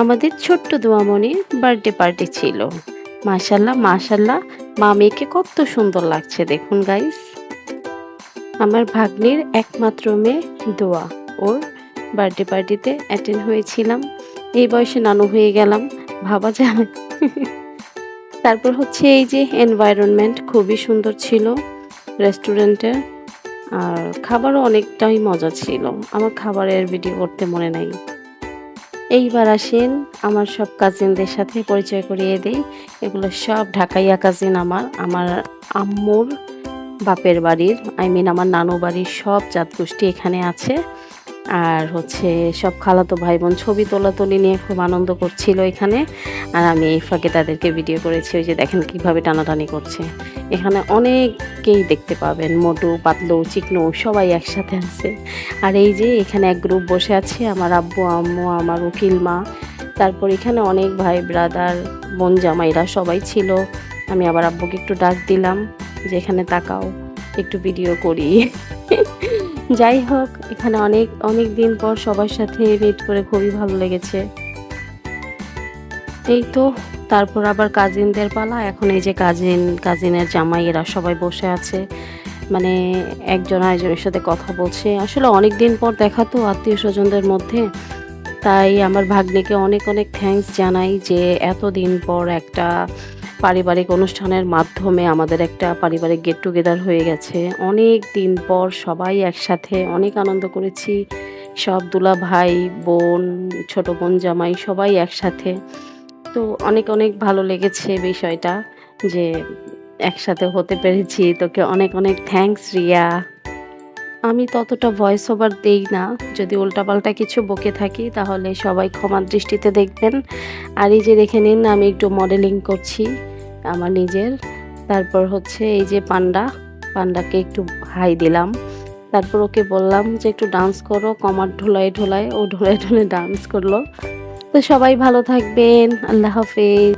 আমাদের ছোট্ট দোয়ামনির birthday party ছিল। মাশাল্লাহ, মাশাল্লাহ, মা মেয়েকে কত সুন্দর লাগছে দেখুন গাইস। আমার ভাগ্নির একমাত্র মেয়ে দোয়া, ওর বার্থডে পার্টিতে অ্যাটেন্ড হয়েছিলাম। এই বয়সে নানু হয়ে গেলাম, ভাবা যায়। তারপর হচ্ছে এই যে এনভায়রনমেন্ট খুবই সুন্দর ছিল রেস্টুরেন্টে, আর খাবারও অনেকটাই মজা ছিল। আমার খাবারের ভিডিও করতে মনে নাই। এইবার আসেন আমার সব কাজিনদের সাথে পরিচয় করিয়ে দেই। এগুলো সব ঢাকাইয়া কাজিন আমার। আমার আম্মুর বাপের বাড়ির, আমার নানু বাড়ির সব জাত গোষ্ঠী এখানে আছে। আর হচ্ছে সব খালাতো ভাই বোন ছবি তোলাতুলি নিয়ে খুব আনন্দ করছিল এখানে। আর আমি এই ফাঁকে তাদেরকে ভিডিও করেছি। ওই যে দেখেন কিভাবে টানাটানি করছে। এখানে অনেককেই দেখতে পাবেন, মোটু, পাতলু, চিকনু সবাই একসাথে আছে। আর এই যে এখানে এক গ্রুপ বসে আছে, আমার আব্বু, আম্মু, আমার উকিল মা, তারপর এখানে অনেক ভাই ব্রাদার, বোন জামাইরা সবাই ছিল। আমি আবার আব্বুকে একটু ডাক দিলাম যে এখানে তাকাও, একটু ভিডিও করি। যাই হোক, এখানে অনেক অনেক দিন পর সবার সাথে মিট করে খুবই ভালো লেগেছে। এই তো, তারপর আবার কাজিনদের পালা। এখন এই যে কাজিনের জামাই এরা সবাই বসে আছে, মানে একজন আরেকজনের সাথে কথা বলছে। আসলে অনেক দিন পর দেখা তো আত্মীয় স্বজনদের মধ্যে, তাই আমার ভাগ্নিকে অনেক অনেক থ্যাঙ্কস জানাই যে এতদিন পর একটা পারিবারিক অনুষ্ঠানের মাধ্যমে আমাদের একটা পারিবারিক গেট টুগেদার হয়ে গেছে। অনেক দিন পর সবাই একসাথে অনেক আনন্দ করেছি। সব দুলা ভাই, বোন, ছোট বোন জামাই সবাই একসাথে। তো অনেক অনেক ভালো লেগেছে বিষয়টা যে একসাথে হতে পেরেছি। তোকে অনেক অনেক থ্যাঙ্কস রিয়া। আমি ততটা ভয়েস ওভার দেই না। যদি উল্টাপাল্টা কিছু বকে থাকি তাহলে সবাই ক্ষমার দৃষ্টিতে দেখবেন। আর এই যে দেখে নিন আমি একটু মডেলিং করছি আমার নিজের। তারপর হচ্ছে এই যে পান্ডাকে একটু হাই দিলাম। তারপর ওকে বললাম যে একটু ডান্স করো, কমার ঢোলায় ঢোলায়। ও ঢোলায় ঢোলায় ডান্স করলো। তো সবাই ভালো থাকবেন। আল্লাহ হাফেজ।